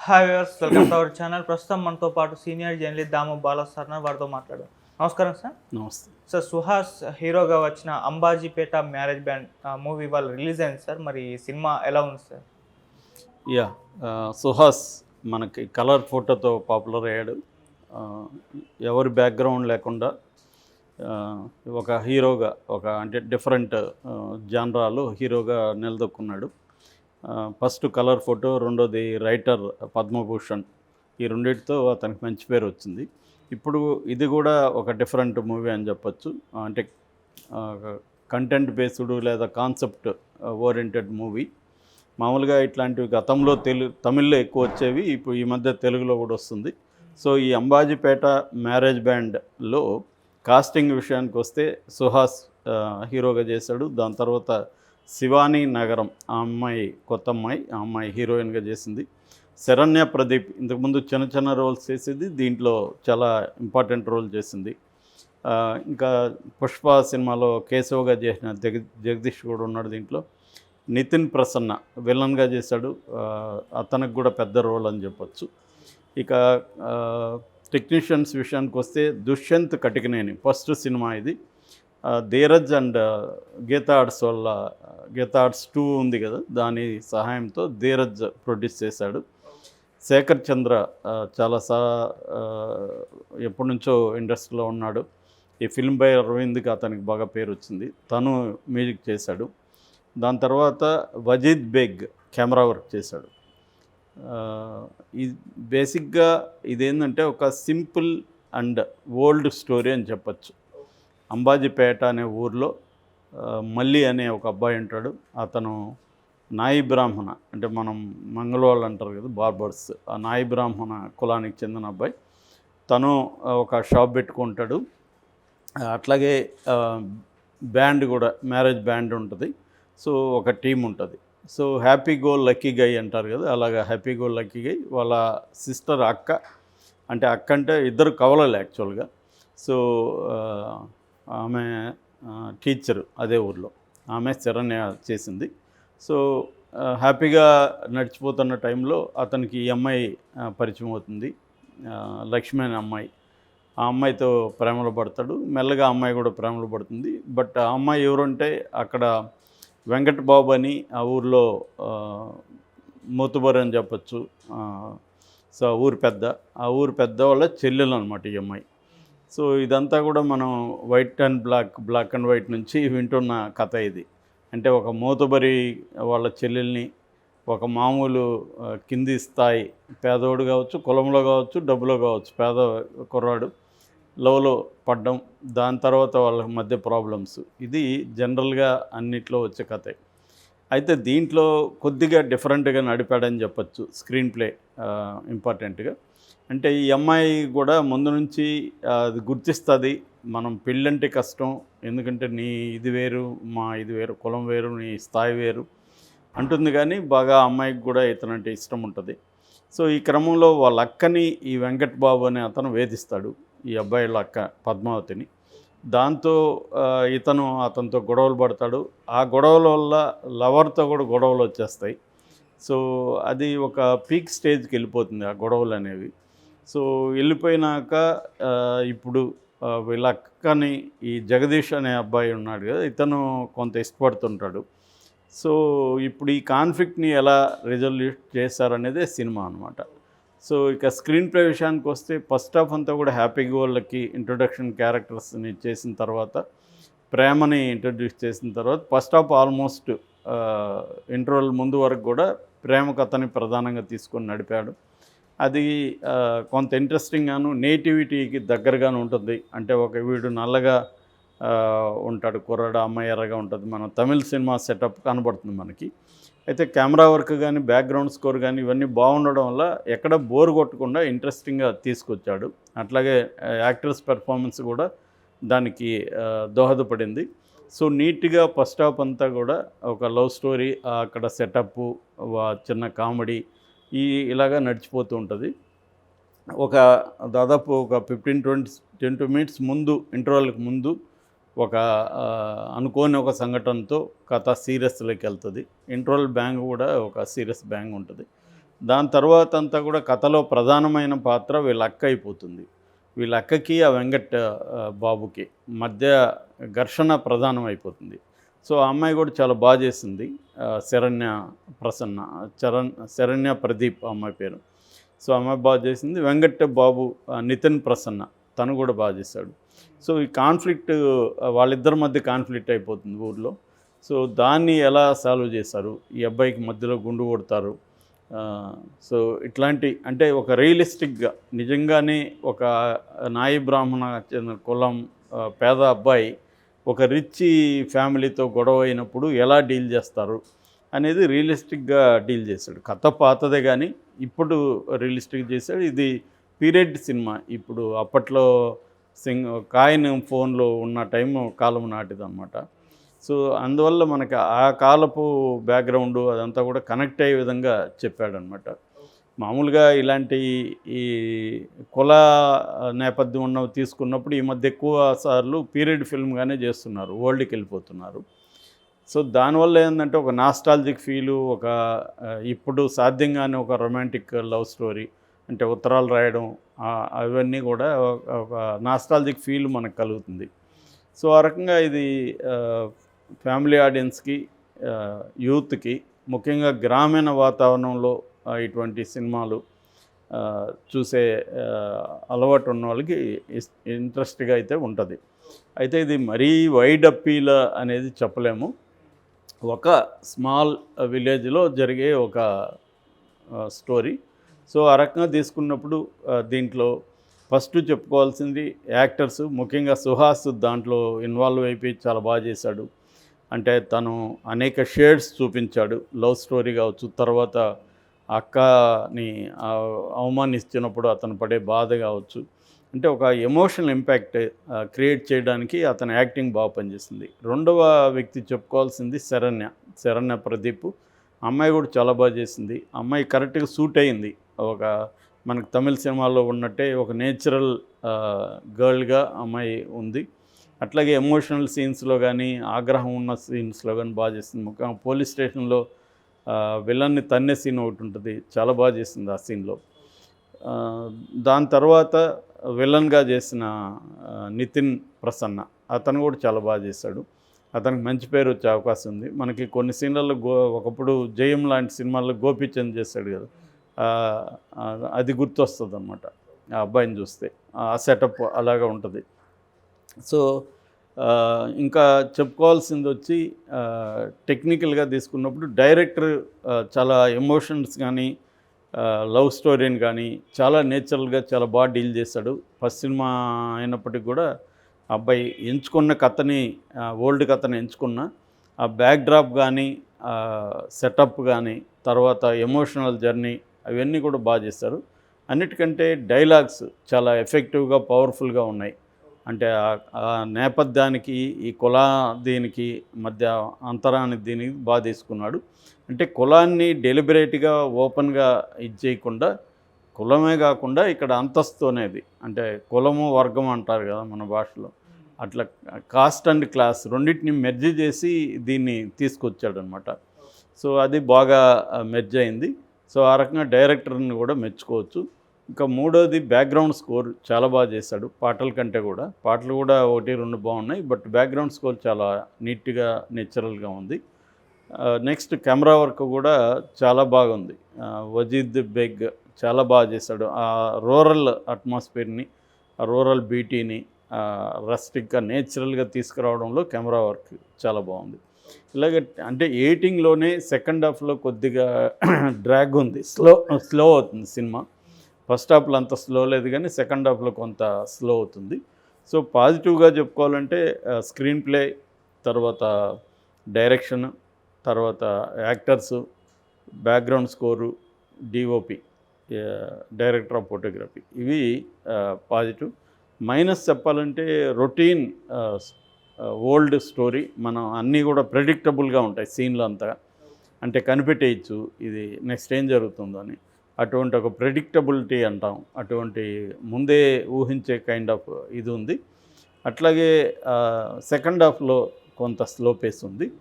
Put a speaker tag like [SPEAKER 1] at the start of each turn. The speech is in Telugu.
[SPEAKER 1] Hi viewers, welcome to our channel. ప్రస్తుతం మనతో పాటు సీనియర్ జర్నలిస్ట్ దాము బాలా సార్ వారితో మాట్లాడారు. నమస్కారం సార్.
[SPEAKER 2] నమస్తే.
[SPEAKER 1] సార్, సుహాస్ హీరోగా వచ్చిన అంబాజీపేట మ్యారేజ్ బ్యాండ్ మూవీ వాళ్ళు రిలీజ్ అయింది సార్. మరి ఈ సినిమా ఎలా ఉంది సార్?
[SPEAKER 2] యా సుహాస్ మనకి కలర్ ఫోటోతో పాపులర్ అయ్యాడు. ఎవరి బ్యాక్గ్రౌండ్ లేకుండా ఒక హీరోగా అంటే డిఫరెంట్ జాన్రాలో హీరోగా నిలదొక్కున్నాడు. ఫస్ట్ కలర్ ఫోటో, రెండోది రైటర్ పద్మభూషణ్. ఈ రెండింటితో అతనికి మంచి పేరు వచ్చింది. ఇప్పుడు ఇది కూడా ఒక డిఫరెంట్ మూవీ అని చెప్పచ్చు. అంటే కంటెంట్ బేస్డ్ లేదా కాన్సెప్ట్ ఓరియంటెడ్ మూవీ. మామూలుగా ఇట్లాంటివి గతంలో తమిళ్లో ఎక్కువ వచ్చేవి, ఇప్పుడు ఈ మధ్య తెలుగులో కూడా వస్తుంది. సో ఈ అంబాజీపేట మ్యారేజ్ బ్యాండ్లో కాస్టింగ్ విషయానికి వస్తే సుహాస్ హీరోగా చేశాడు. దాని తర్వాత శివానీ నగరం ఆ అమ్మాయి, కొత్త అమ్మాయి, ఆ అమ్మాయి హీరోయిన్గా చేసింది. శరణ్య ప్రదీప్ ఇంతకుముందు చిన్న చిన్న రోల్స్ చేసేది, దీంట్లో చాలా ఇంపార్టెంట్ రోల్ చేసింది. ఇంకా పుష్ప సినిమాలో కేశవగా చేసిన జగదీష్ కూడా ఉన్నాడు దీంట్లో. నితిన్ ప్రసన్న విలన్గా చేశాడు, అతనికి కూడా పెద్ద రోల్ అని చెప్పచ్చు. ఇక టెక్నీషియన్స్ విషయానికి వస్తే దుష్యంత్ కటికనేని ఫస్ట్ సినిమా ఇది. ధీరజ్ అండ్ గీతా ఆర్ట్స్ వల్ల, గీతా ఆర్ట్స్ 2 ఉంది కదా, దాని సహాయంతో ధీరజ్ ప్రొడ్యూస్ చేశాడు. శేఖర్ చంద్ర చాలా ఎప్పటి నుంచో ఇండస్ట్రీలో ఉన్నాడు. ఈ ఫిల్మ్ బై అరవింద్కి అతనికి బాగా పేరు వచ్చింది, తను మ్యూజిక్ చేశాడు. దాని తర్వాత వజీద్ బేగ్ కెమెరా వర్క్ చేశాడు. ఇది బేసిక్గా ఇదేంటంటే ఒక సింపుల్ అండ్ ఓల్డ్ స్టోరీ అని చెప్పచ్చు. అంబాజీపేట అనే ఊర్లో మల్లి అనే ఒక అబ్బాయి ఉంటాడు. అతను నాయి బ్రాహ్మణ, అంటే మనం మంగళవాళ్ళు అంటారు కదా, బార్బర్స్, ఆ నాయి బ్రాహ్మణ కులానికి చెందిన అబ్బాయి. తను ఒక షాప్ పెట్టుకుంటాడు. అట్లాగే బ్యాండ్ కూడా, మ్యారేజ్ బ్యాండ్ ఉంటుంది. సో ఒక టీం ఉంటుంది. సో హ్యాపీ గో లక్కీ గై అంటారు కదా, అలాగా హ్యాపీ గో లక్కీ గై వాళ్ళ సిస్టర్ అక్క, అంటే అక్క అంటే ఇద్దరు కవలలు యాక్చువల్గా. సో ఆమె టీచరు అదే ఊర్లో, ఆమె శరణ్య చేసింది. సో హ్యాపీగా నడిచిపోతున్న టైంలో అతనికి ఈ అమ్మాయి పరిచయం అవుతుంది, లక్ష్మి అనే అమ్మాయి. ఆ అమ్మాయితో ప్రేమలో పడతాడు. మెల్లగా ఆ అమ్మాయి కూడా ప్రేమలో పడుతుంది. బట్ ఆ అమ్మాయి ఎవరంటే అక్కడ వెంకట్ బాబు అని ఆ ఊర్లో మూతుబరు అని చెప్పచ్చు. సో ఆ ఊరు పెద్ద వాళ్ళ చెల్లెలు అనమాట ఈ అమ్మాయి. సో ఇదంతా కూడా మనం white and black and white నుంచి వింటున్న కథ ఇది. అంటే ఒక మూతబరి వాళ్ళ చెల్లెల్ని ఒక మామూలు కింది స్థాయి పేదోడు కావచ్చు, కులంలో కావచ్చు, డబ్బులో కావచ్చు, పేద కుర్రాడు లవ్లో పడ్డం, దాని తర్వాత వాళ్ళ మధ్య ప్రాబ్లమ్స్, ఇది జనరల్గా అన్నిట్లో వచ్చే కథే. అయితే దీంట్లో కొద్దిగా డిఫరెంట్గా నడిపాడని చెప్పచ్చు స్క్రీన్ ప్లే ఇంపార్టెంట్గా. అంటే ఈ అమ్మాయి కూడా ముందు నుంచి అది గుర్తిస్తుంది, మనం పెళ్ళంటే కష్టం, ఎందుకంటే నీ ఇది వేరు, మా ఇది వేరు, కులం వేరు, నీ స్థాయి వేరు అంటుంది. కానీ బాగా అమ్మాయికి కూడా ఇతనంటే ఇష్టం ఉంటుంది. సో ఈ క్రమంలో వాళ్ళ అక్కని ఈ వెంకట్ బాబు అనే అతను వేధిస్తాడు, ఈ అబ్బాయిల అక్క పద్మావతిని. దాంతో ఇతను అతనితో గొడవలు పడతాడు. ఆ గొడవల వల్ల లవర్తో కూడా గొడవలు వచ్చేస్తాయి. సో అది ఒక పీక్ స్టేజ్కి వెళ్ళిపోతుంది ఆ గొడవలు అనేవి. సో వెళ్ళిపోయినాక ఇప్పుడు వీళ్ళ అక్కని ఈ జగదీష్ అనే అబ్బాయి ఉన్నాడు కదా, ఇతను కొంత ఇష్టపడుతుంటాడు. సో ఇప్పుడు ఈ కాన్ఫ్లిక్ట్ని ఎలా రిజల్యూట్ చేశారనేదే సినిమా అనమాట. సో ఇక స్క్రీన్ ప్లే విషయానికి వస్తే ఫస్ట్ హాఫ్ అంతా కూడా హ్యాపీగా వాళ్ళకి ఇంట్రొడక్షన్ క్యారెక్టర్స్ని చేసిన తర్వాత, ప్రేమని ఇంట్రడ్యూస్ చేసిన తర్వాత, ఫస్ట్ హాఫ్ ఆల్మోస్ట్ ఇంటర్వల్ ముందు వరకు కూడా ప్రేమ కథని ప్రధానంగా తీసుకొని నడిపాడు. అది కొంత ఇంట్రెస్టింగ్గాను, నేటివిటీకి దగ్గరగాను ఉంటుంది. అంటే వీడు నల్లగా ఉంటాడు కుర్రాడు, అమ్మాయి ఎర్రగా ఉంటుంది, మన తమిళ సినిమా సెటప్ కనబడుతుంది మనకి. అయితే కెమెరా వర్క్ కానీ, బ్యాక్గ్రౌండ్ స్కోర్ కానీ ఇవన్నీ బాగుండడం వల్ల ఎక్కడ బోర్ కొట్టకుండా ఇంట్రెస్టింగ్గా తీసుకొచ్చాడు. అట్లాగే యాక్టర్స్ పెర్ఫార్మెన్స్ కూడా దానికి దోహదపడింది. సో నీట్గా ఫస్ట్ హాఫ్ అంతా కూడా ఒక లవ్ స్టోరీ, అక్కడ సెటప్, చిన్న కామెడీ, ఇలాగా నడిచిపోతూ ఉంటుంది. దాదాపు ఒక 15-20 మినిట్స్ ముందు, ఇంటర్వల్కి ముందు ఒక అనుకోని ఒక సంఘటనతో కథ సీరియస్లోకి వెళ్తుంది. ఇంటర్వల్ బ్యాంగ్ కూడా ఒక సీరియస్ బ్యాంగ్ ఉంటుంది. దాని తర్వాత అంతా కూడా కథలో ప్రధానమైన పాత్ర వీళ్ళ అక్క అయిపోతుంది. వీళ్ళ అక్కకి ఆ వెంకట్ బాబుకి మధ్య ఘర్షణ ప్రధానం అయిపోతుంది. సో ఆ అమ్మాయి కూడా చాలా బాగా చేసింది. శరణ్య ప్రసన్న, శరణ్య ప్రదీప్ ఆ అమ్మాయి పేరు. సో అమ్మాయి బాగా చేసింది. వెంకట్ బాబు నితిన్ ప్రసన్న తను కూడా బాగా చేశాడు. సో ఈ కాన్ఫ్లిక్ట్ వాళ్ళిద్దరి మధ్య కాన్ఫ్లిక్ట్ అయిపోతుంది ఊర్లో. సో దాన్ని ఎలా సాల్వ్ చేశారు, ఈ అబ్బాయికి మధ్యలో గుండు కొడతారు. సో ఇట్లాంటి అంటే ఒక రియలిస్టిక్గా నిజంగానే ఒక నాయి బ్రాహ్మణ చెందిన కులం పేద అబ్బాయి ఒక రిచ్ ఫ్యామిలీతో గొడవ అయినప్పుడు ఎలా డీల్ చేస్తారు అనేది రియలిస్టిక్గా డీల్ చేశాడు. కథ పాతదే కానీ ఇప్పుడు రియలిస్టిక్ చేశాడు. ఇది పీరియడ్ సినిమా. ఇప్పుడు అప్పట్లో కాయిన్ ఫోన్లో ఉన్న కాలం నాటిదన్నమాట. సో అందువల్ల మనకి ఆ కాలపు బ్యాక్గ్రౌండ్ అదంతా కూడా కనెక్ట్ అయ్యే విధంగా చెప్పాడనమాట. మామూలుగా ఇలాంటి ఈ కుల నేపథ్యం ఉన్నవి తీసుకున్నప్పుడు ఈ మధ్య ఎక్కువ సార్లు పీరియడ్ ఫిల్మ్గానే చేస్తున్నారు, ఓల్డ్కి వెళ్ళిపోతున్నారు. సో దానివల్ల ఏంటంటే ఒక నాస్టాలజిక్ ఫీలు, ఒక ఇప్పుడు సాధ్యంగానే ఒక రొమాంటిక్ లవ్ స్టోరీ అంటే ఉత్తరాలు రాయడం అవన్నీ కూడా ఒక నాస్టాలజిక్ ఫీల్ మనకు కలుగుతుంది. సో ఆ రకంగా ఇది ఫ్యామిలీ ఆడియన్స్కి, యూత్కి, ముఖ్యంగా గ్రామీణ వాతావరణంలో ఇటువంటి సినిమాలు చూసే అలవాటు ఉన్న వాళ్ళకి ఇంట్రెస్ట్గా అయితే ఉంటుంది. అయితే ఇది మరీ వైడ్ అప్పీల్ అనేది చెప్పలేము. ఒక స్మాల్ విలేజ్లో జరిగే ఒక స్టోరీ. సో ఆ రకంగా తీసుకున్నప్పుడు దీంట్లో ఫస్ట్ చెప్పుకోవాల్సింది యాక్టర్స్, ముఖ్యంగా సుహాస్ దాంట్లో ఇన్వాల్వ్ అయిపోయి చాలా బాగా చేశాడు. అంటే తను అనేక షేడ్స్ చూపించాడు. లవ్ స్టోరీ కావచ్చు, తర్వాత అక్కని అవమానిస్తున్నప్పుడు అతను పడే బాధ కావచ్చు, అంటే ఒక ఎమోషనల్ ఇంపాక్ట్ క్రియేట్ చేయడానికి అతని యాక్టింగ్ బాగా పనిచేసింది. రెండవ వ్యక్తి చెప్పుకోవాల్సింది శరణ్య ప్రదీప్. అమ్మాయి కూడా చాలా బాగా చేసింది. అమ్మాయి కరెక్ట్గా సూట్ అయింది. ఒక మనకు తమిళ సినిమాల్లో ఉన్నట్టే ఒక నేచురల్ గర్ల్గా అమ్మాయి ఉంది. అట్లాగే ఎమోషనల్ సీన్స్లో కానీ, ఆగ్రహం ఉన్న సీన్స్లో కానీ బాగా చేసింది. ముఖ్యంగా పోలీస్ స్టేషన్లో విలన్ని తన్నే సీన్ ఒకటి ఉంటుంది, చాలా బాగా చేసింది ఆ సీన్లో. దాని తర్వాత విలన్గా చేసిన నితిన్ ప్రసన్న, అతను కూడా చాలా బాగా చేశాడు. అతనికి మంచి పేరు వచ్చే అవకాశం ఉంది. మనకి కొన్ని సీన్లలో ఒకప్పుడు జయం లాంటి సినిమాల్లో గోపీచంద్ చేశాడు కదా, అది గుర్తొస్తుంది అన్నమాట ఆ అబ్బాయిని చూస్తే. ఆ సెటప్ అలాగా ఉంటుంది. సో ఇంకా చెప్పుకోవాల్సింది వచ్చి టెక్నికల్గా తీసుకున్నప్పుడు డైరెక్టర్ చాలా ఎమోషన్స్ కానీ, లవ్ స్టోరీని కానీ చాలా నేచురల్గా చాలా బాగా డీల్ చేశాడు. ఫస్ట్ సినిమా అయినప్పటికీ కూడా అబ్బాయి ఎంచుకున్న కథని, ఓల్డ్ కథని ఎంచుకున్న ఆ బ్యాక్డ్రాప్ కానీ, సెటప్ కానీ, తర్వాత ఎమోషనల్ జర్నీ అవన్నీ కూడా బాగా చేశారు. అన్నిటికంటే డైలాగ్స్ చాలా ఎఫెక్టివ్గా, పవర్ఫుల్గా ఉన్నాయి. అంటే ఆ నేపథ్యానికి, ఈ దీనికి మధ్య అంతరాన్ని దీనికి బాగా తీసుకున్నాడు. అంటే కులాన్ని డెలిబరేట్గా ఓపెన్గా ఇది చేయకుండా, కులమే కాకుండా ఇక్కడ అంతస్తు అనేది, అంటే కులము వర్గం అంటారు కదా మన భాషలో, అట్లా కాస్ట్ అండ్ క్లాస్ రెండింటిని మెర్జ్ చేసి దీన్ని తీసుకొచ్చాడనమాట. సో అది బాగా మెర్జ్ అయింది. సో ఆ రకంగా డైరెక్టర్ని కూడా మెచ్చుకోవచ్చు. ఇంకా మూడోది బ్యాక్గ్రౌండ్ స్కోర్ చాలా బాగా చేశాడు. పాటల కంటే కూడా, పాటలు కూడా 1-2 బాగున్నాయి, బట్ బ్యాక్గ్రౌండ్ స్కోర్ చాలా నీట్గా, నేచురల్గా ఉంది. నెక్స్ట్ కెమెరా వర్క్ కూడా చాలా బాగుంది. వజీద్ బెగ్ చాలా బాగా చేశాడు. ఆ రూరల్ అట్మాస్ఫియర్ని, ఆ రూరల్ బ్యూటీని రస్టిక్గా, నేచురల్గా తీసుకురావడంలో కెమెరా వర్క్ చాలా బాగుంది. ఇలాగే అంటే ఎడిటింగ్లోనే సెకండ్ హాఫ్లో కొద్దిగా డ్రాగ్ ఉంది, స్లో అవుతుంది సినిమా. ఫస్ట్ హాఫ్లో అంత స్లో లేదు కానీ సెకండ్ హాఫ్లో కొంత స్లో అవుతుంది. సో పాజిటివ్గా చెప్పుకోవాలంటే స్క్రీన్ ప్లే, తర్వాత డైరెక్షన్, తర్వాత actors, background score, DOP, director of photography, ఇవి పాజిటివ్. మైనస్ చెప్పాలంటే రొటీన్ ఓల్డ్ స్టోరీ. మనం అన్నీ కూడా ప్రెడిక్టబుల్గా ఉంటాయి సీన్లు అంతా, అంటే కనిపెట్టేయచ్చు ఇది నెక్స్ట్ ఏం జరుగుతుందో అని. అటువంటి ఒక ప్రెడిక్టబిలిటీ అంటాం, అటువంటి ముందే ఊహించే కైండ్ ఆఫ్ ఇది ఉంది. అట్లాగే సెకండ్ హాఫ్లో కొంత స్లో పేస్ ఉంది.